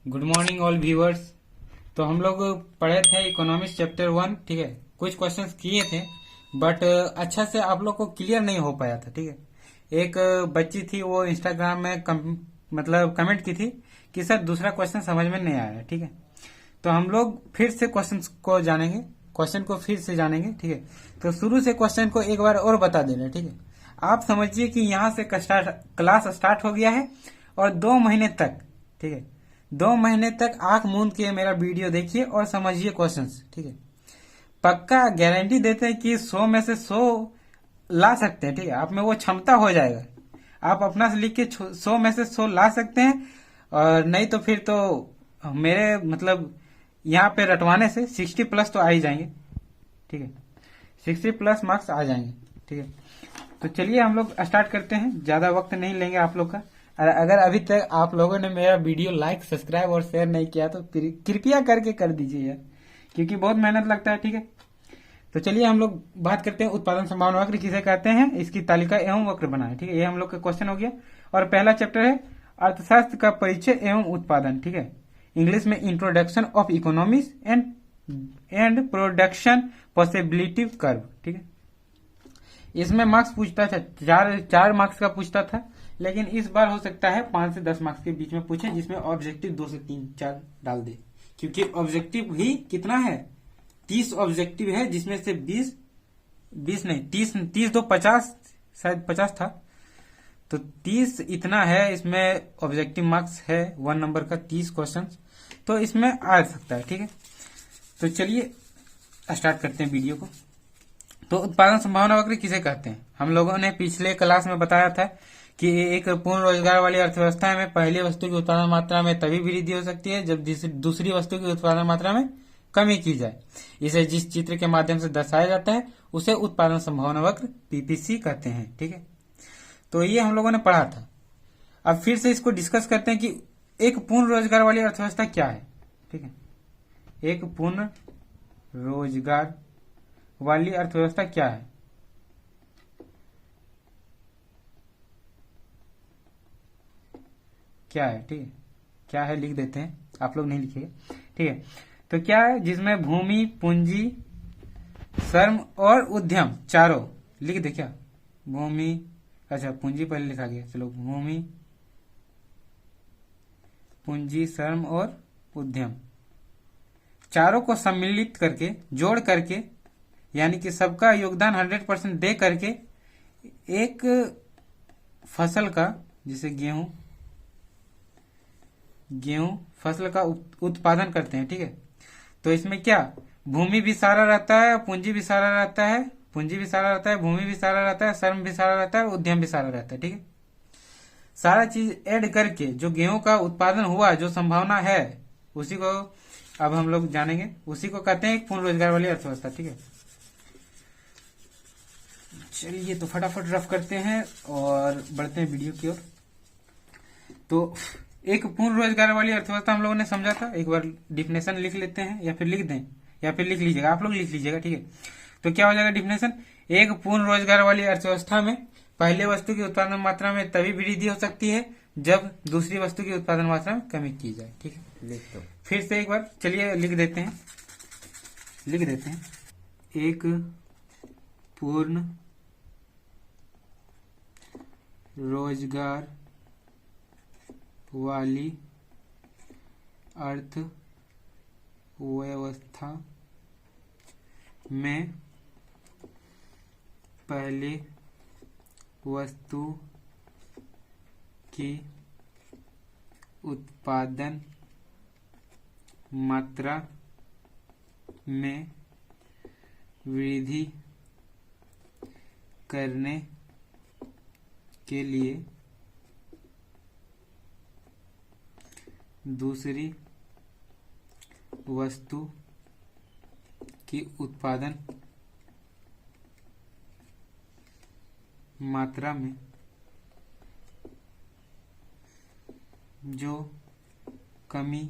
Good morning all viewers. तो हम लोग पढ़े थे इकोनॉमिक्स चैप्टर 1। ठीक है, कुछ क्वेश्चंस किए थे बट अच्छा से आप लोग को क्लियर नहीं हो पाया था। ठीक है, एक बच्ची थी वो इंस्टाग्राम में मतलब कमेंट की थी कि सर दूसरा क्वेश्चन समझ में नहीं आया। ठीक है, तो हम लोग फिर से क्वेश्चन को फिर से जानेंगे। ठीक है, तो शुरू से क्वेश्चन को एक बार और बता दे रहे हैं। ठीक है, आप समझिए कि यहाँ से क्लास स्टार्ट हो गया है और 2 महीने तक, ठीक है, 2 महीने तक आंख मूंद के मेरा वीडियो देखिए और समझिए क्वेश्चंस। ठीक है, पक्का गारंटी देते हैं कि 100 में से 100 ला सकते हैं। ठीक है, आप में वो क्षमता हो जाएगा, आप अपना से लिख के 100 में से 100 ला सकते हैं। और नहीं तो फिर तो मेरे मतलब यहाँ पे रटवाने से 60+ तो आ ही जाएंगे। ठीक है, 60+ मार्क्स आ जाएंगे। ठीक है, तो चलिए हम लोग स्टार्ट करते हैं, ज्यादा वक्त नहीं लेंगे आप लोग का। और अगर अभी तक आप लोगों ने मेरा वीडियो लाइक सब्सक्राइब और शेयर नहीं किया तो कृपया करके कर दीजिए यार, क्योंकि बहुत मेहनत लगता है। ठीक है, तो चलिए हम लोग बात करते हैं उत्पादन संभावना वक्र किसे कहते हैं, इसकी तालिका एवं वक्र बनाए। ठीक है, ये हम लोग का क्वेश्चन हो गया। और पहला चैप्टर है अर्थशास्त्र का परिचय एवं उत्पादन। ठीक है, इंग्लिश में introduction of economics and production possibility curve. ठीक है, इसमें मार्क्स पूछता था, चार मार्क्स का पूछता था, लेकिन इस बार हो सकता है 5 से 10 मार्क्स के बीच में पूछे, जिसमें ऑब्जेक्टिव 2 से 3 4 डाल दे, क्योंकि ऑब्जेक्टिव ही कितना है, 30 ऑब्जेक्टिव है, जिसमें से 20 नहीं 30 दो 50, शायद 50 था, तो 30 इतना है। इसमें ऑब्जेक्टिव मार्क्स है 1 नंबर का, 30 क्वेश्चन, तो इसमें आ सकता है। ठीक है, तो चलिए स्टार्ट करते हैं वीडियो को। तो उत्पादन संभावना वक्र किसे कहते हैं, हम लोगों ने पिछले क्लास में बताया था कि एक पूर्ण रोजगार वाली अर्थव्यवस्था में पहली वस्तु की उत्पादन मात्रा में तभी वृद्धि हो सकती है जब दूसरी वस्तु की उत्पादन मात्रा में कमी की जाए। इसे जिस चित्र के माध्यम से दर्शाया जाता है उसे उत्पादन संभावना वक्र पीपीसी कहते हैं। ठीक है, तो ये हम लोगों ने पढ़ा था। अब फिर से इसको डिस्कस करते हैं कि एक पूर्ण रोजगार वाली अर्थव्यवस्था क्या है। ठीक है, एक पूर्ण रोजगार वाली अर्थव्यवस्था क्या है। क्या है, ठीक है, क्या है लिख देते हैं, आप लोग नहीं लिखिएगा। ठीक है, तो क्या है, जिसमें भूमि, पूंजी, श्रम और उद्यम चारों लिख दे क्या, भूमि, अच्छा पूंजी पहले लिखा गया, चलो भूमि, पूंजी, श्रम और उद्यम, चारों को सम्मिलित करके, जोड़ करके, यानी कि सबका योगदान 100% दे करके एक फसल का, जैसे गेहूं फसल का उत्पादन करते हैं। ठीक है, तो इसमें क्या, भूमि भी सारा रहता है, पूंजी भी सारा रहता है, भूमि भी सारा रहता है, श्रम भी सारा रहता है, उद्यम भी सारा रहता है। ठीक है, सारा चीज ऐड करके जो गेहूं का उत्पादन हुआ, जो संभावना है, उसी को अब हम लोग जानेंगे, उसी को कहते हैं एक पूर्ण रोजगार वाली अर्थव्यवस्था। ठीक है, चलिए तो फटाफट रफ करते हैं और बढ़ते हैं वीडियो की ओर। तो एक पूर्ण रोजगार वाली अर्थव्यवस्था हम लोगों ने समझा था, एक बार डिफिनेशन लिख लेते हैं, या फिर लिख दें, या फिर लिख लीजिएगा, आप लोग लिख लीजिएगा। ठीक है, तो क्या हो जाएगा डिफिनेशन, एक पूर्ण रोजगार वाली अर्थव्यवस्था में पहले वस्तु की उत्पादन मात्रा में तभी वृद्धि हो सकती है जब दूसरी वस्तु की उत्पादन मात्रा में कमी की जाए। ठीक है, लिख दो फिर से एक बार, चलिए लिख देते हैं, एक पूर्ण रोजगार वाली अर्थव्यवस्था में पहले वस्तु की उत्पादन मात्रा में वृद्धि करने के लिए दूसरी वस्तु की उत्पादन मात्रा में जो कमी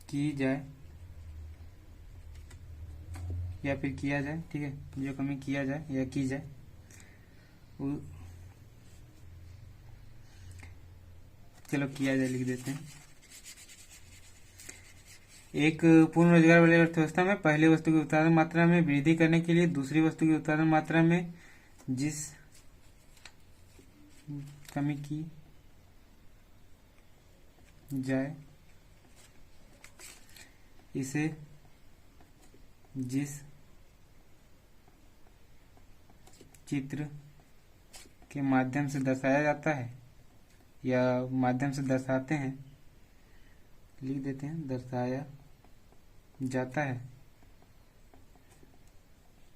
की जाए या फिर किया जाए, ठीक है, जो कमी किया जाए या की जाए चलो किया जाए, लिख देते हैं। एक पूर्ण रोजगार वाली अर्थव्यवस्था में पहली वस्तु की उत्पादन मात्रा में वृद्धि करने के लिए दूसरी वस्तु की उत्पादन मात्रा में जिस कमी की जाए इसे जिस चित्र के माध्यम से दर्शाया जाता है या माध्यम से दर्शाते हैं, लिख देते हैं, दर्शाया जाता है,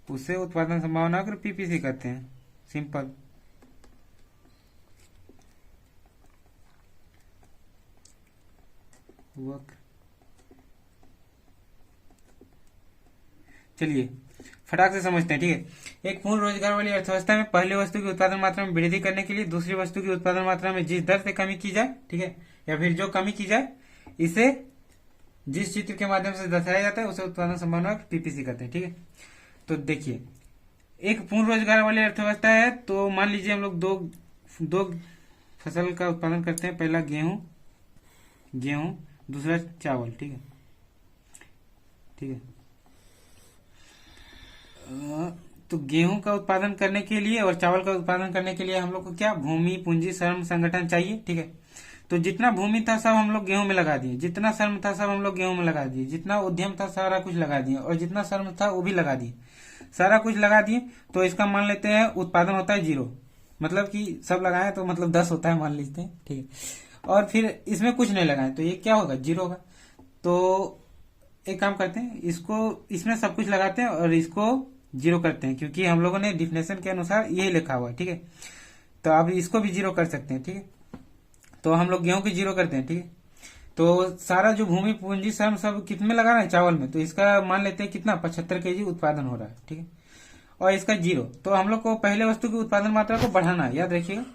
उसे उत्पादन संभावना को पीपीसी कहते हैं। सिंपल। वर्क। चलिए फटाक से समझते हैं, ठीक है। एक पूर्ण रोजगार वाली अर्थव्यवस्था में पहली वस्तु की उत्पादन मात्रा में वृद्धि करने के लिए दूसरी वस्तु की उत्पादन मात्रा में जिस दर से कमी की जाए, ठीक है, या फिर जो कमी की जाए, इसे जिस चित्र के माध्यम से दर्शाया जाता है उसे उत्पादन संभावना पीपीसी कहते हैं, ठीक है। तो देखिए, एक पूर्ण रोजगार वाली अर्थव्यवस्था है, तो मान लीजिए हम लोग दो फसल का उत्पादन करते हैं। पहला गेहूं, दूसरा चावल, ठीक है, ठीक है। तो गेहूं का उत्पादन करने के लिए और चावल का उत्पादन करने के लिए हम लोग को क्या, भूमि, पूंजी, श्रम, संगठन चाहिए, ठीक है। तो जितना भूमि था सब हम लोग गेहूं में लगा दिए, जितना श्रम था सब हम लोग गेहूं में लगा दिए, जितना उद्यम था सारा कुछ लगा दिए, और जितना श्रम था वो भी लगा दिए, सारा कुछ लगा दिए। तो इसका मान लेते हैं उत्पादन होता है 0, मतलब कि सब लगाए तो मतलब 10 होता है, मान लेते हैं, ठीक है। और फिर इसमें कुछ नहीं लगाए तो ये क्या होगा, 0 होगा। तो एक काम करते हैं, इसको इसमें सब कुछ लगाते हैं और इसको 0 करते हैं, क्योंकि हम लोगों ने डिफिनेशन के अनुसार यही लिखा हुआ है, ठीक है। तो अब इसको भी 0 कर सकते हैं, ठीक है। तो हम लोग गेहूं की 0 करते हैं, ठीक है। तो सारा जो भूमि, पूंजी, श्रम सब कितने में लगा रहे हैं, चावल में, तो इसका मान लेते हैं कितना, 75 केजी उत्पादन हो रहा है, ठीक है। और इसका 0। तो हम लोग को पहले वस्तु की उत्पादन मात्रा को बढ़ाना है, याद रखिएगा,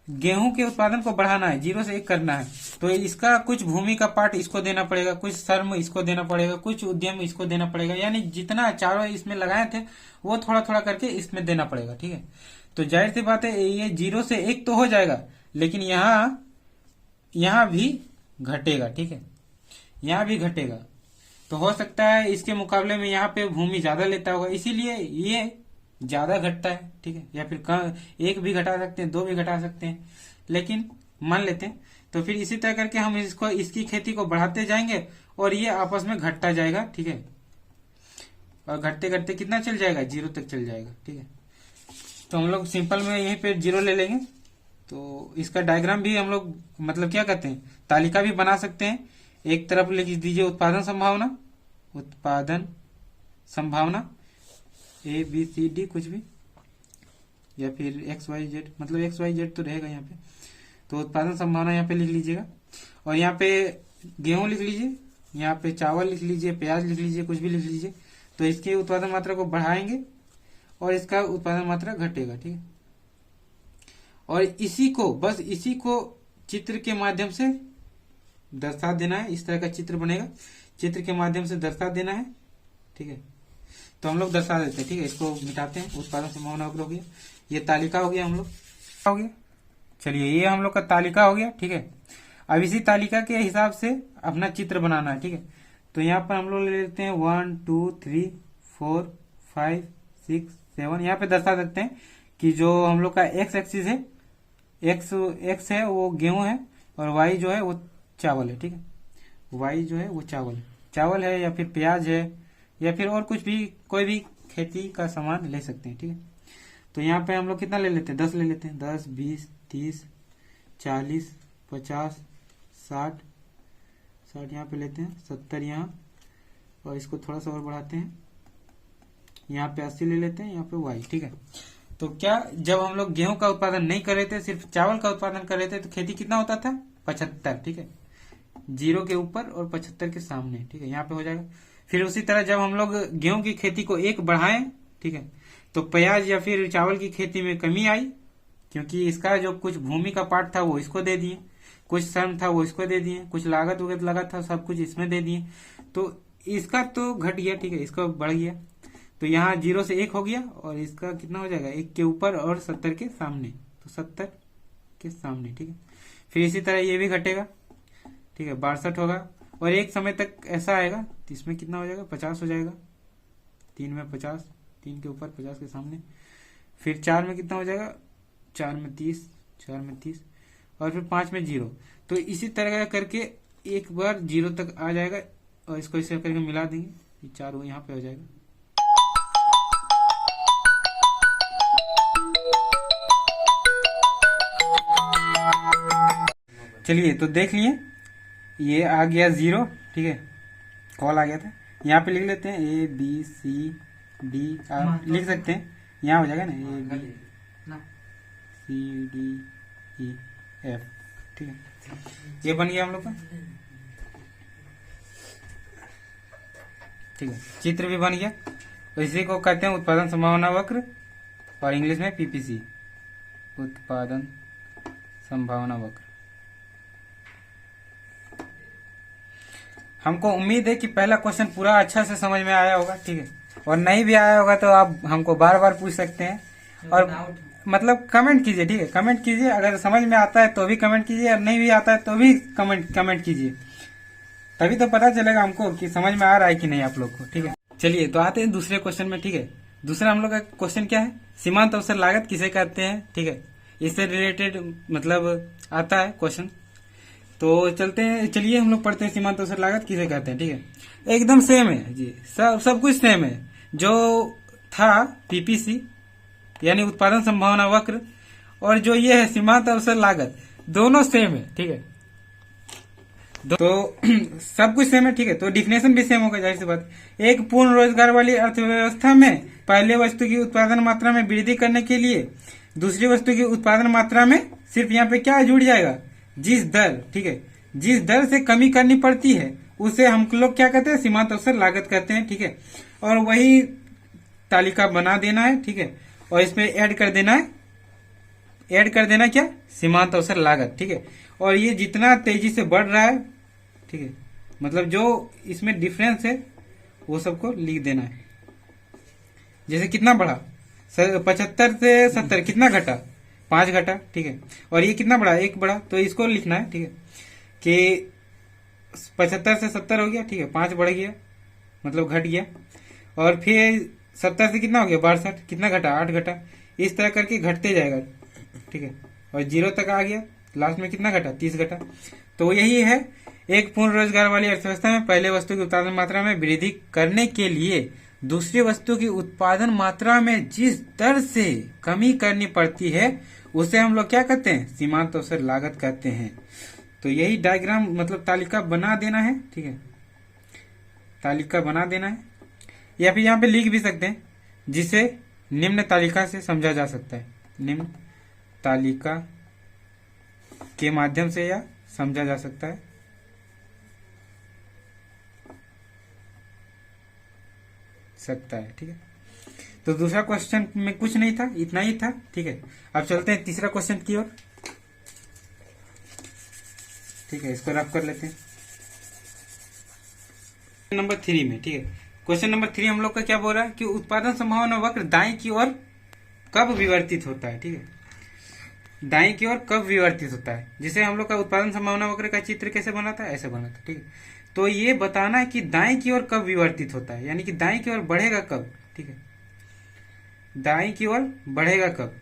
गेहूं के उत्पादन को बढ़ाना है, 0 से 1 करना है। तो इसका कुछ भूमि का पार्ट इसको देना पड़ेगा, कुछ श्रम इसको देना पड़ेगा, कुछ उद्यम इसको देना पड़ेगा, यानी जितना चारों इसमें लगाए थे वो थोड़ा थोड़ा करके इसमें देना पड़ेगा, ठीक है। तो जाहिर सी बात है ये 0 से 1 तो हो जाएगा, लेकिन यहाँ भी घटेगा, ठीक है, यहाँ भी घटेगा। तो हो सकता है इसके मुकाबले में यहाँ पे भूमि ज्यादा लेता होगा, इसीलिए ये ज्यादा घटता है, ठीक है। या फिर 1 भी घटा सकते हैं, 2 भी घटा सकते हैं, लेकिन मान लेते हैं। तो फिर इसी तरह करके हम इसकी खेती को बढ़ाते जाएंगे और ये आपस में घटता जाएगा, ठीक है। और घटते घटते कितना चल जाएगा, 0 तक चल जाएगा, ठीक है। तो हम लोग सिंपल में यहीं पे 0 ले लेंगे। तो इसका डायग्राम भी हम लोग मतलब क्या कहते हैं, तालिका भी बना सकते हैं। एक तरफ लिख दीजिए उत्पादन संभावना ABCD कुछ भी, या फिर XYZ, मतलब XYZ तो रहेगा यहाँ पे। तो उत्पादन संभावना यहाँ पे लिख लीजिएगा, और यहाँ पे गेहूं लिख लीजिए, यहाँ पे चावल लिख लीजिए, प्याज लिख लीजिए, कुछ भी लिख लीजिए। तो इसकी उत्पादन मात्रा को बढ़ाएंगे और इसका उत्पादन मात्रा घटेगा, ठीक है। और इसी को चित्र के माध्यम से दर्शा देना है। इस तरह का चित्र बनेगा, चित्र के माध्यम से दर्शा देना है, ठीक है। तो हम लोग दर्शा देते हैं, ठीक है। इसको मिटाते हैं, उत्पादन संभावना हो गया, ये तालिका हो गया, हम लोग हो गया। चलिए ये हम लोग का तालिका हो गया, ठीक है। अब इसी तालिका के हिसाब से अपना चित्र बनाना है, ठीक है। तो यहाँ पर हम लोग ले लेते हैं 1 2 3 4 5 6 7। यहाँ पे दर्शा सकते हैं कि जो हम लोग का एक्स एक्सिस है, एक्स है वो गेहूं है, और वाई जो है वो चावल है, ठीक है। वाई जो है वो चावल है, या फिर प्याज है, या फिर और कुछ भी, कोई भी खेती का सामान ले सकते हैं, ठीक है। तो यहाँ पे हम लोग कितना ले लेते हैं, 10 ले लेते हैं। 10 20 30 40 50 60 यहाँ पे लेते हैं, 70 यहाँ, और इसको थोड़ा सा और बढ़ाते हैं, यहाँ पे 80 ले लेते हैं, यहाँ पे वाई, ठीक है। तो क्या, जब हम लोग गेहूं का उत्पादन नहीं कर रहे थे, सिर्फ चावल का उत्पादन कर रहे थे, तो खेती कितना होता था, 75, ठीक है। 0 के ऊपर और 75 के सामने, ठीक है, यहाँ पे हो जाएगा। फिर उसी तरह जब हम लोग गेहूं की खेती को 1 बढ़ाएं, ठीक है, तो प्याज या फिर चावल की खेती में कमी आई, क्योंकि इसका जो कुछ भूमि का पार्ट था वो इसको दे दिए, कुछ श्रम था वो इसको दे दिए, कुछ लागत वगैरह लगा था सब कुछ इसमें दे दिए। तो इसका तो घट गया, ठीक है, इसका बढ़ गया। तो यहाँ 0 से 1 हो गया, और इसका कितना हो जाएगा, 1 के ऊपर और 70 के सामने, तो 70 के सामने, ठीक है। फिर इसी तरह ये भी घटेगा, ठीक है, 62 होगा। और एक समय तक ऐसा आएगा तो इसमें कितना हो जाएगा, 50 हो जाएगा। 3 में 50, 3 के ऊपर 50 के सामने। फिर 4 में कितना हो जाएगा, 4 में 30, 4 में 30, और फिर 5 में 0। तो इसी तरह करके एक बार 0 तक आ जाएगा और इसको इसे करके मिला देंगे, ये 4 वो यहाँ पे हो जाएगा। चलिए तो देख लिए, ये आ गया 0, ठीक है, कॉल आ गया था। यहाँ पे लिख लेते हैं ABCD, आप लिख सकते हैं, यहाँ हो जाएगा ना ABCDEF, ठीक है। ये बन गया हम लोग का, ठीक है, चित्र भी बन गया। तो इसी को कहते हैं उत्पादन संभावना वक्र, और इंग्लिश में PPC, उत्पादन संभावना वक्र। हमको उम्मीद है कि पहला क्वेश्चन पूरा अच्छा से समझ में आया होगा, ठीक है, और नहीं भी आया होगा तो आप हमको बार बार पूछ सकते हैं, और मतलब कमेंट कीजिए, ठीक है, कमेंट कीजिए। अगर समझ में आता है तो भी कमेंट कीजिए, और नहीं भी आता है तो भी कमेंट कीजिए, तभी तो पता चलेगा हमको कि समझ में आ रहा है कि नहीं आप लोग को, ठीक है। चलिए तो आते हैं दूसरे क्वेश्चन में, ठीक है। दूसरा हम लोग का क्वेश्चन क्या है, सीमांत अवसर लागत किसे कहते हैं, ठीक है, इससे रिलेटेड मतलब आता है क्वेश्चन। तो चलते हैं, चलिए हम लोग पढ़ते हैं सीमांत अवसर लागत किसे कहते हैं, ठीक है। एकदम सेम है जी, सब कुछ सेम है। जो था PPC यानी उत्पादन संभावना वक्र, और जो ये है सीमांत अवसर लागत, दोनों सेम है, ठीक है। तो सब कुछ सेम है, ठीक है। तो डिफिनेशन भी सेम होगा, जाहिर सी बात। एक पूर्ण रोजगार वाली अर्थव्यवस्था में पहले वस्तु की उत्पादन मात्रा में वृद्धि करने के लिए दूसरी वस्तु की उत्पादन मात्रा में सिर्फ यहाँ पे क्या जुड़ जाएगा, जिस दर, ठीक है, जिस दर से कमी करनी पड़ती है उसे हम लोग क्या कहते हैं, सीमांत अवसर लागत कहते हैं, ठीक है। और वही तालिका बना देना है, ठीक है, और इसमें ऐड कर देना क्या, सीमांत अवसर लागत, ठीक है। और ये जितना तेजी से बढ़ रहा है, ठीक है, मतलब जो इसमें डिफरेंस है वो सबको लिख देना है। जैसे कितना बढ़ा, 75 से 70 कितना घटा, 5 घटा, ठीक है। और ये कितना बढ़ा, 1 बढ़ा, तो इसको लिखना है, ठीक है, कि 75 से 70 हो गया, ठीक है, 5 बढ़ गया मतलब घट गया। और फिर 70 से कितना हो गया, 62, कितना घटा, 8 घटा। इस तरह करके घटते जाएगा, ठीक है। और 0 तक आ गया, लास्ट में कितना घटा, 30 घटा। तो यही है, एक पूर्ण रोजगार वाली अर्थव्यवस्था में पहले वस्तु की उत्पादन मात्रा में वृद्धि करने के लिए दूसरी वस्तु की उत्पादन मात्रा में जिस दर से कमी करनी पड़ती है उसे हम लोग क्या कहते हैं, सीमांत अवसर लागत कहते हैं। तो यही डायग्राम मतलब तालिका बना देना है, ठीक है, तालिका बना देना है, या फिर यहाँ पे लिख भी सकते हैं, जिसे निम्न तालिका से समझा जा सकता है, निम्न तालिका के माध्यम से या समझा जा सकता है। ठीक है। तो दूसरा क्वेश्चन में कुछ नहीं था, इतना ही था, ठीक है। अब चलते हैं तीसरा क्वेश्चन की ओर, ठीक है, इसको रफ कर लेते हैं नंबर 3 में, ठीक है। क्वेश्चन नंबर 3 हम लोग का क्या बोल रहा है कि उत्पादन संभावना वक्र दाएं की ओर कब विवर्तित होता है, ठीक है, दाएं की ओर कब विवर्तित होता है। जिसे हम लोग का उत्पादन संभावना वक्र का चित्र कैसे बना था, ऐसे बना था, ठीक है। तो ये बताना है कि दाएं की ओर कब विवर्तित होता है, यानी कि दाएं की ओर बढ़ेगा कब, ठीक है, दाएं की ओर बढ़ेगा कब।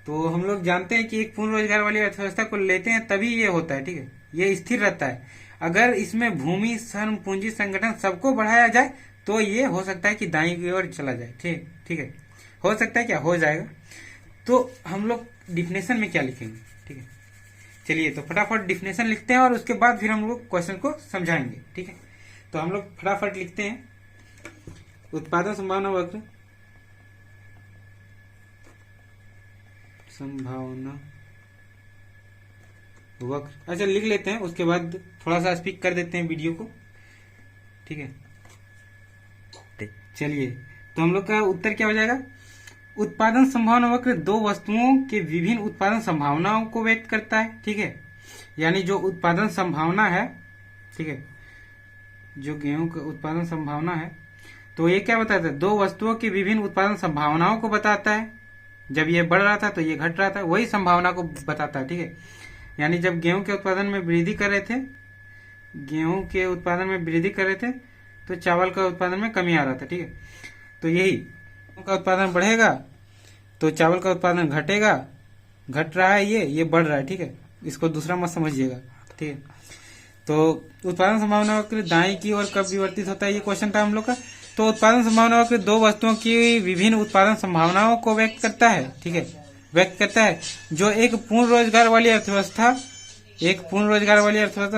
तो हम लोग जानते हैं कि एक पूर्ण रोजगार वाली अर्थव्यवस्था को लेते हैं तभी ये होता है, ठीक है, ये स्थिर रहता है। अगर इसमें भूमि, श्रम, पूंजी, संगठन सबको बढ़ाया जाए तो ये हो सकता है कि दाएं की ओर चला जाए, ठीक है, हो सकता है, क्या हो जाएगा। तो हम लोग डिफिनेशन में क्या लिखेंगे, ठीक है। चलिए तो फटाफट डिफिनेशन लिखते हैं और उसके बाद फिर हम लोग क्वेश्चन को समझाएंगे, ठीक है। तो हम लोग फटाफट लिखते हैं उत्पादन संभावना वक्र, संभावना वक्र, अच्छा लिख लेते हैं, उसके बाद थोड़ा सा स्पीक कर देते हैं वीडियो को, ठीक है। चलिए तो हम लोग का उत्तर क्या हो जाएगा, उत्पादन संभावना वक्र दो वस्तुओं के विभिन्न उत्पादन संभावनाओं को व्यक्त करता है, ठीक है। यानी जो उत्पादन संभावना है, ठीक है, जो गेहूं का उत्पादन संभावना है, तो ये क्या बताता है, दो वस्तुओं की विभिन्न उत्पादन संभावनाओं को बताता है। जब ये बढ़ रहा था तो ये घट रहा था, वही संभावना को बताता है, ठीक है। यानी जब गेहूं के उत्पादन में वृद्धि कर रहे थे, गेहूं के उत्पादन में वृद्धि कर रहे थे तो चावल का उत्पादन में कमी आ रहा था। ठीक है, तो यही गेहूं का उत्पादन बढ़ेगा तो चावल का उत्पादन घटेगा, घट रहा है ये बढ़ रहा है। ठीक है, इसको दूसरा मत समझिएगा। ठीक है, तो उत्पादन संभावना वक्र दाएं की ओर कब विवर्तित होता है, ये क्वेश्चन था हम लोग का। तो उत्पादन संभावना वक्र दो वस्तुओं की विभिन्न उत्पादन संभावनाओं को व्यक्त करता है। ठीक है, व्यक्त करता है जो एक पूर्ण रोजगार वाली अर्थव्यवस्था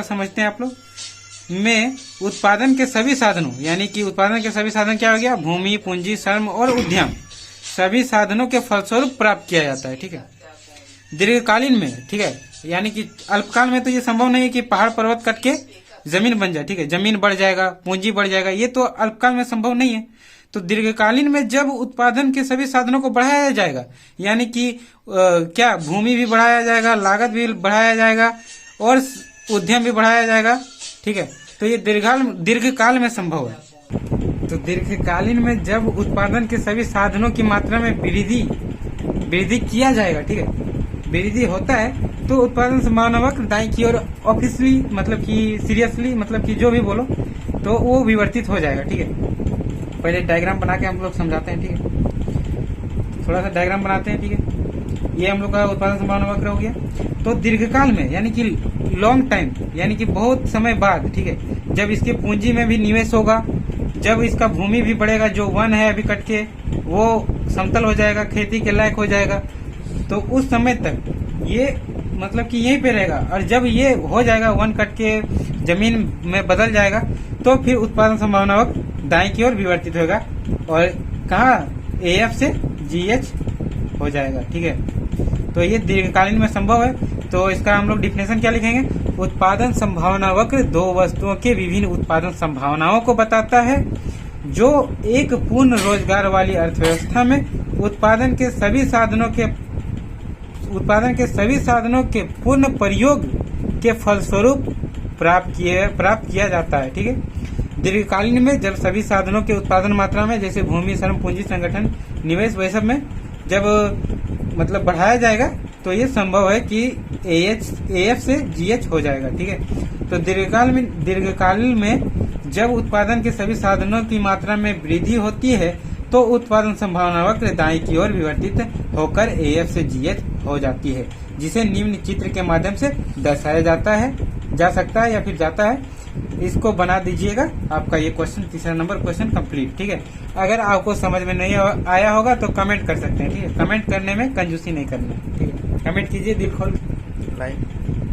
समझते हैं आप लोग में उत्पादन के सभी साधनों, यानी कि उत्पादन के सभी साधन क्या हो गया, भूमि, पूंजी, श्रम और उद्यम, सभी साधनों के फलस्वरूप प्राप्त किया जाता है। ठीक है, दीर्घकालीन में, ठीक है, यानी कि अल्पकाल में तो ये संभव नहीं है कि पहाड़ पर्वत कट के जमीन बन जाए। ठीक है, जमीन बढ़ जाएगा, पूंजी बढ़ जाएगा, ये तो अल्पकाल में संभव नहीं है। तो दीर्घकालीन में जब उत्पादन के सभी साधनों को बढ़ाया जाएगा, यानी कि क्या भूमि भी बढ़ाया जाएगा, लागत भी बढ़ाया जाएगा और उद्यम भी बढ़ाया जाएगा। ठीक है, तो ये दीर्घकाल में संभव है। तो दीर्घकालीन में जब उत्पादन के सभी साधनों की मात्रा में वृद्धि किया जाएगा, ठीक है, वृद्धि होता है तो उत्पादन संभावना वक्र दाईं की ओर ऑफिसली मतलब कि सीरियसली मतलब कि जो भी बोलो तो वो विवर्तित हो जाएगा। ठीक है, पहले डायग्राम बना के हम लोग समझाते हैं। ठीक है, थोड़ा सा डायग्राम बनाते हैं। ठीक है, ये हम लोग का उत्पादन संभावना वक्र हो गया। तो दीर्घकाल में यानी कि लॉन्ग टाइम, यानी कि बहुत समय बाद, ठीक है, जब इसके पूंजी में भी निवेश होगा, जब इसका भूमि भी बढ़ेगा, जो वन है अभी कट के वो समतल हो जाएगा, खेती के लायक हो जाएगा, तो उस समय तक ये मतलब कि यहीं पे रहेगा। और जब ये हो जाएगा, वन कट के जमीन में बदल जाएगा, तो फिर उत्पादन संभावना वक्र दाएं की ओर विवर्तित होगा और कहा AF से GH हो जाएगा। ठीक है, तो ये दीर्घकालीन में संभव है। तो इसका हम लोग डिफिनेशन क्या लिखेंगे, उत्पादन संभावना वक्र दो वस्तुओं के विभिन्न उत्पादन संभावनाओं को बताता है जो एक पूर्ण रोजगार वाली अर्थव्यवस्था में उत्पादन के सभी साधनों के पूर्ण प्रयोग के फलस्वरूप प्राप्त किया जाता है। ठीक है, दीर्घकालीन में जब सभी साधनों के उत्पादन मात्रा में, जैसे भूमि, श्रम, पूंजी, संगठन, निवेश, वह सब में जब मतलब बढ़ाया जाएगा तो ये संभव है कि AF से GH हो जाएगा। ठीक है, तो दीर्घकाल में जब उत्पादन के सभी साधनों की मात्रा में वृद्धि होती है तो उत्पादन संभावना वक्र दाईं की ओर विवर्तित होकर AF से GH हो जाती है, जिसे निम्न चित्र के माध्यम से दर्शाया जा सकता है या फिर जाता है। इसको बना दीजिएगा। आपका ये क्वेश्चन, तीसरा नंबर क्वेश्चन कंप्लीट। ठीक है, अगर आपको समझ में नहीं आया होगा तो कमेंट कर सकते हैं। ठीक है, कमेंट करने में कंजूसी नहीं करना है। ठीक है, कमेंट कीजिए दिल खोल लाइक।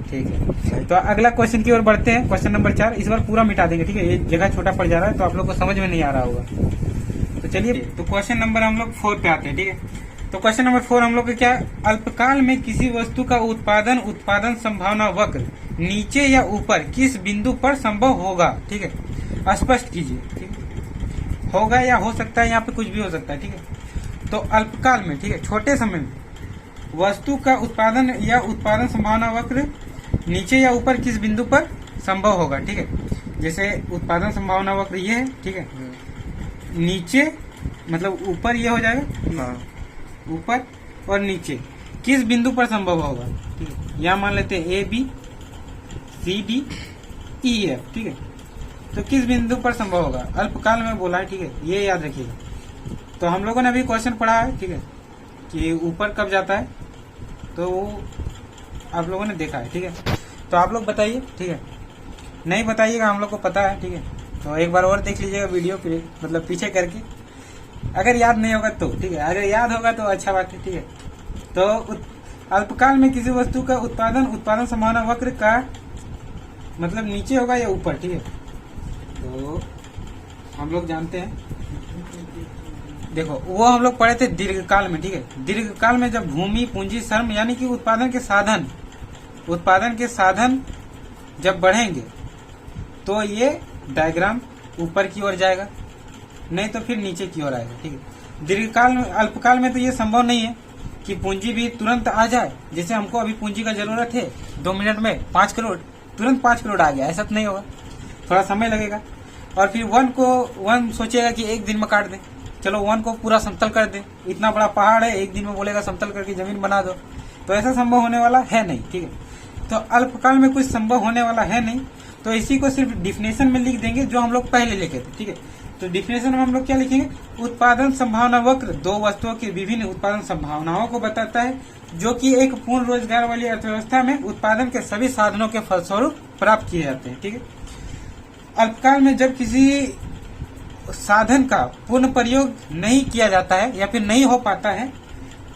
ठीक है, तो अगला क्वेश्चन की ओर बढ़ते हैं। क्वेश्चन नंबर 4 इस बार पूरा मिटा देंगे। ठीक है, ये जगह छोटा पड़ जा रहा है तो आप लोग को समझ में नहीं आ रहा होगा। तो चलिए, तो क्वेश्चन नंबर हम लोग 4 पे आते हैं। ठीक है, तो क्वेश्चन नंबर 4 हम लोग क्या, अल्पकाल में किसी वस्तु का उत्पादन संभावना वक्र नीचे या ऊपर किस बिंदु पर संभव होगा। ठीक है, स्पष्ट कीजिए। ठीक है, होगा या हो सकता है, यहाँ पे कुछ भी हो सकता है। ठीक है, तो अल्पकाल में, ठीक है, छोटे समय में वस्तु का उत्पादन संभावना वक्र नीचे या ऊपर किस बिंदु पर संभव होगा। ठीक है, जैसे उत्पादन संभावना वक्र ये है। ठीक है, नीचे मतलब ऊपर ये हो जाएगा, ऊपर और नीचे किस बिंदु पर संभव होगा। ठीक है, यहाँ मान लेते हैं ABCDEF। ठीक है, तो किस बिंदु पर संभव होगा, अल्पकाल में बोला है। ठीक है, ये याद रखिएगा। तो हम लोगों ने अभी क्वेश्चन पढ़ा है। ठीक है, कि ऊपर कब जाता है, तो आप लोगों ने देखा है। ठीक है, तो आप लोग बताइए। ठीक है, नहीं बताइएगा, हम लोग को पता है। ठीक है, तो एक बार और देख लीजिएगा वीडियो, मतलब पीछे करके, अगर याद नहीं होगा तो। ठीक है, अगर याद होगा तो अच्छा बात है। ठीक है, तो अल्पकाल में किसी वस्तु का उत्पादन संभावना वक्र का मतलब नीचे होगा या ऊपर। ठीक है, तो हम लोग जानते हैं, देखो वो हम लोग पढ़े थे दीर्घकाल में। ठीक है, दीर्घकाल में जब भूमि, पूंजी, श्रम यानी कि उत्पादन के साधन जब बढ़ेंगे तो ये डायग्राम ऊपर की ओर जाएगा, नहीं तो फिर नीचे की ओर आएगा। ठीक है, अल्पकाल में तो ये संभव नहीं है कि पूंजी भी तुरंत आ जाए। जैसे हमको अभी पूंजी का जरूरत है, 2 मिनट में 5 करोड़, तुरंत 5 करोड़ आ गया, ऐसा तो नहीं होगा, थोड़ा समय लगेगा। और फिर वन सोचेगा कि एक दिन में काट दे, चलो वन को पूरा समतल कर दे, इतना बड़ा पहाड़ है, एक दिन में बोलेगा समतल करके जमीन बना दो, तो ऐसा संभव होने वाला है नहीं। ठीक है, तो अल्पकाल में कुछ संभव होने वाला है नहीं, तो इसी को सिर्फ डिफिनेशन में लिख देंगे जो हम लोग पहले लिखे थे। ठीक है, तो डिफिनेशन में हम लोग क्या लिखेंगे, उत्पादन संभावना वक्र दो वस्तुओं की विभिन्न उत्पादन संभावनाओं को बताता है, जो कि एक पूर्ण रोजगार वाली अर्थव्यवस्था में उत्पादन के सभी साधनों के फलस्वरूप प्राप्त किए जाते हैं। ठीक है, अल्पकाल में जब किसी साधन का पूर्ण प्रयोग नहीं किया जाता है या फिर नहीं हो पाता है,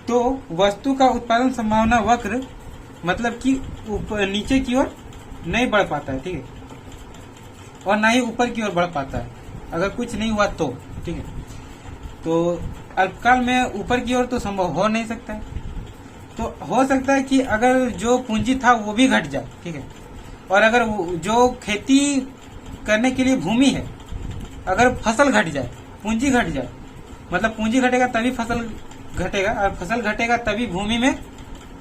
तो वस्तु का उत्पादन संभावना वक्र मतलब कि नीचे की ओर नहीं बढ़ पाता है। ठीक है, और ना ही ऊपर की ओर बढ़ पाता है अगर कुछ नहीं हुआ तो। ठीक है, तो अल्पकाल में ऊपर की ओर तो संभव हो नहीं सकता है। तो हो सकता है कि अगर जो पूंजी था वो भी घट जाए। ठीक है, और अगर जो खेती करने के लिए भूमि है, अगर फसल घट जाए, पूंजी घट जाए, मतलब पूंजी घटेगा तभी फसल घटेगा, और फसल घटेगा तभी भूमि में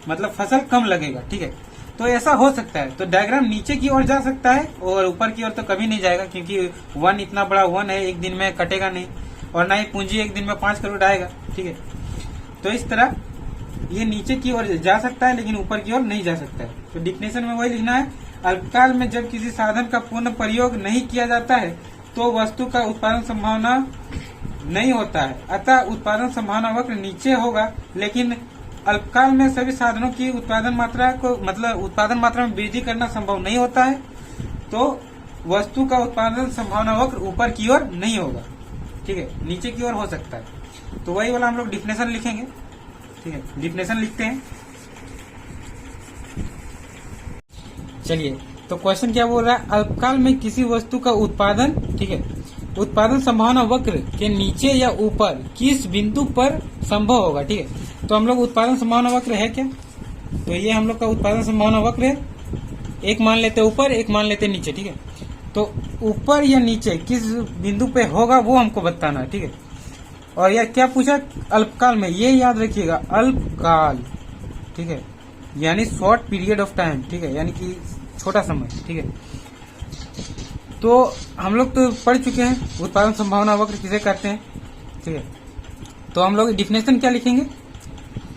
मतलब फसल कम लगेगा। ठीक है, तो ऐसा हो सकता है। तो डायग्राम नीचे की ओर जा सकता है और ऊपर की ओर तो कभी नहीं जाएगा, क्योंकि वन इतना बड़ा वन है, एक दिन में कटेगा नहीं, और ना ही पूंजी एक दिन में 5 करोड़ आएगा। ठीक है, तो इस तरह ये नीचे की ओर जा सकता है लेकिन ऊपर की ओर नहीं जा सकता है। तो डिफिनेशन में वही लिखना है, अल्पकाल में जब किसी साधन का पूर्ण प्रयोग नहीं किया जाता है तो वस्तु का उत्पादन संभावना नहीं होता है, अतः उत्पादन संभावना वक्र नीचे होगा। लेकिन अल्पकाल में सभी साधनों की उत्पादन मात्रा को मतलब उत्पादन मात्रा में वृद्धि करना संभव नहीं होता है, तो वस्तु का उत्पादन संभावना वक्र ऊपर की ओर नहीं होगा। ठीक है, नीचे की ओर हो सकता है। तो वही वाला हम लोग डिफिनेशन लिखेंगे। ठीक है, डिफिनेशन लिखते हैं। चलिए, तो क्वेश्चन क्या बोल रहा है, अल्पकाल में किसी वस्तु का उत्पादन, ठीक है, उत्पादन संभावना वक्र के नीचे या ऊपर किस बिंदु पर संभव होगा। ठीक है, तो हम लोग उत्पादन संभावना वक्र है क्या, तो ये हम लोग का उत्पादन संभावना वक्र है। एक मान लेते ऊपर, एक मान लेते नीचे। ठीक है, तो ऊपर या नीचे किस बिंदु पे होगा वो हमको बताना है। ठीक है, और यह क्या पूछा, अल्पकाल में, ये याद रखिएगा, अल्पकाल। ठीक है, यानी शॉर्ट पीरियड ऑफ टाइम। ठीक है, यानी कि छोटा समय। ठीक है, तो हम लोग तो पढ़ चुके हैं उत्पादन संभावना वक्र किसे कहते हैं। ठीक है, तो हम लोग डिफिनेशन क्या लिखेंगे,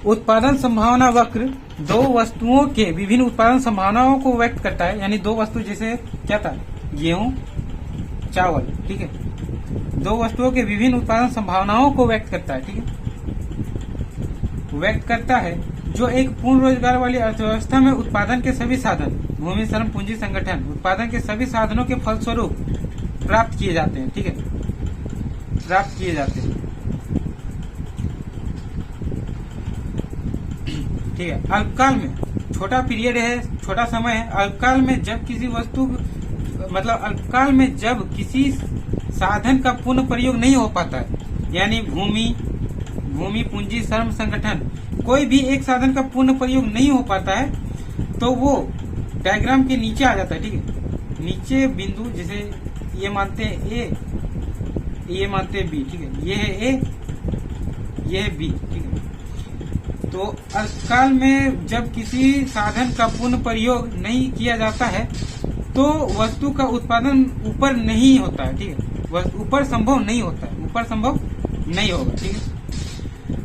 उत्पादन संभावना वक्र दो वस्तुओं के विभिन्न उत्पादन संभावनाओं को व्यक्त करता है। यानी दो वस्तु, जैसे क्या था, गेहूं, चावल। ठीक है, दो वस्तुओं के विभिन्न उत्पादन संभावनाओं को व्यक्त करता है। ठीक है, व्यक्त करता है, जो एक पूर्ण रोजगार वाली अर्थव्यवस्था में उत्पादन के सभी साधन, भूमि, श्रम, पूंजी, संगठन, उत्पादन के सभी साधनों के फलस्वरूप प्राप्त किए जाते हैं। ठीक है, प्राप्त किए जाते हैं। ठीक है, अल्पकाल में छोटा पीरियड है, छोटा समय है। अल्पकाल में जब किसी वस्तु मतलब अल्पकाल में जब किसी साधन का पूर्ण प्रयोग नहीं हो पाता है, यानी भूमि, पूंजी, श्रम, संगठन, कोई भी एक साधन का पूर्ण प्रयोग नहीं हो पाता है, तो वो डायग्राम के नीचे आ जाता है। ठीक है, नीचे बिंदु, जैसे ये मानते हैं ए, ये मानते हैं बी। ठीक है, ये है ए, ये है बी। ठीक है, तो अल्पकाल में जब किसी साधन का पूर्ण प्रयोग नहीं किया जाता है तो वस्तु का उत्पादन ऊपर नहीं होता है। ठीक है, ऊपर संभव नहीं होता है, ऊपर संभव नहीं होगा। ठीक है,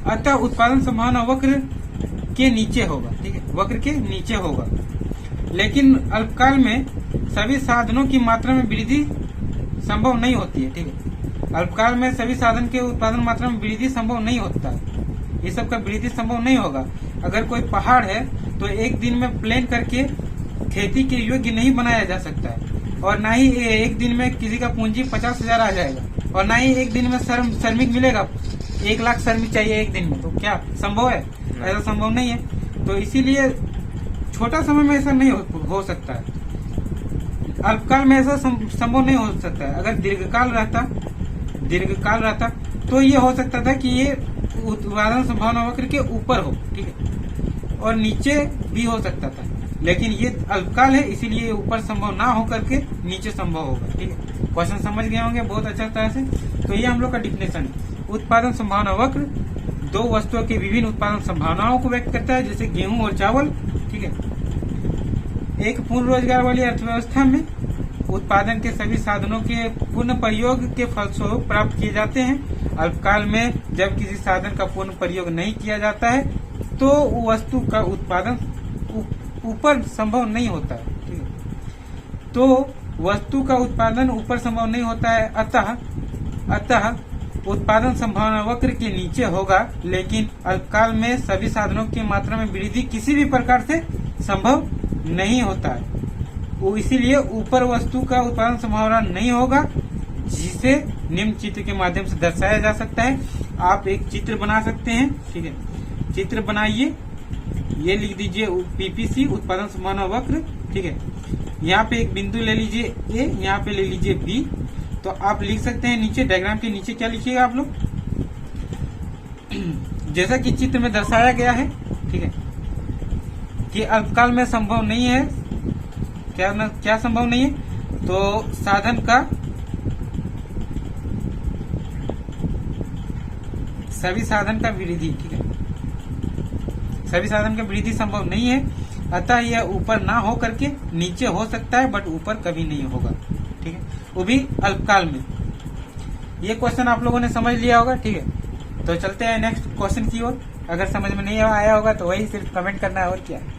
अतः उत्पादन संभावना वक्र के नीचे होगा। ठीक है, वक्र के नीचे होगा। लेकिन अल्पकाल में सभी साधनों की मात्रा में वृद्धि संभव नहीं होती है। ठीक है, अल्पकाल में सभी साधन के उत्पादन मात्रा में वृद्धि संभव नहीं होता है, ये सब का वृद्धि संभव नहीं होगा। अगर कोई पहाड़ है तो एक दिन में प्लेन करके खेती के योग्य नहीं बनाया जा सकता है, और ना ही एक दिन में किसी का पूंजी 50,000 आ जाएगा, और ना ही एक दिन में श्रमिक मिलेगा। 1 लाख श्रमिक चाहिए एक दिन में, तो क्या संभव है? ऐसा संभव नहीं है। तो इसीलिए छोटा समय में ऐसा नहीं हो सकता है, अल्पकाल में ऐसा संभव नहीं हो सकता है। अगर दीर्घकाल रहता तो ये हो सकता था कि ये उत्पादन संभावना वक्र के ऊपर हो। ठीक है, और नीचे भी हो सकता था, लेकिन ये अल्पकाल है, इसीलिए ऊपर संभव ना हो करके नीचे संभव होगा। ठीक है, क्वेश्चन समझ गए होंगे बहुत अच्छा तरह से। तो ये हम लोग का डिफिनेशन है, उत्पादन संभावना वक्र दो वस्तुओं के विभिन्न उत्पादन संभावनाओं को व्यक्त करता है, जैसे गेहूं और चावल। ठीक है, एक पूर्ण रोजगार वाली अर्थव्यवस्था में उत्पादन के सभी साधनों के पूर्ण प्रयोग के फलस्वरूप प्राप्त किए जाते हैं। अल्पकाल में जब किसी साधन का पूर्ण प्रयोग नहीं किया जाता है तो वस्तु का उत्पादन ऊपर संभव नहीं होता है, ठीक है। तो वस्तु का उत्पादन ऊपर संभव नहीं होता है, अतः उत्पादन संभावना वक्र के नीचे होगा, लेकिन अल्पकाल में सभी साधनों की मात्रा में वृद्धि किसी भी प्रकार से संभव नहीं होता है। वो इसीलिए ऊपर वस्तु का उत्पादन संभावना नहीं होगा, जिसे निम्न चित्र के माध्यम से दर्शाया जा सकता है। आप एक चित्र बना सकते हैं, ठीक है। चित्र बनाइए, ये लिख दीजिए पीपीसी उत्पादन संभावना वक्र, ठीक है। यहाँ पे एक बिंदु ले लीजिए ए, यहाँ पे ले लीजिए बी। तो आप लिख सकते हैं नीचे डायग्राम के नीचे क्या लिखिएगा आप लोग, जैसा कि चित्र में दर्शाया गया है, ठीक है, कि अल्पकाल में संभव नहीं है। क्या संभव नहीं है? तो सभी साधन का वृद्धि, ठीक है, सभी साधन का वृद्धि संभव नहीं है, अतः यह ऊपर ना हो करके नीचे हो सकता है, बट ऊपर कभी नहीं होगा, ठीक है, वो भी अल्पकाल में। ये क्वेश्चन आप लोगों ने समझ लिया होगा, ठीक है। तो चलते हैं नेक्स्ट क्वेश्चन की ओर। अगर समझ में नहीं आया होगा तो वही सिर्फ कमेंट करना है, और क्या है।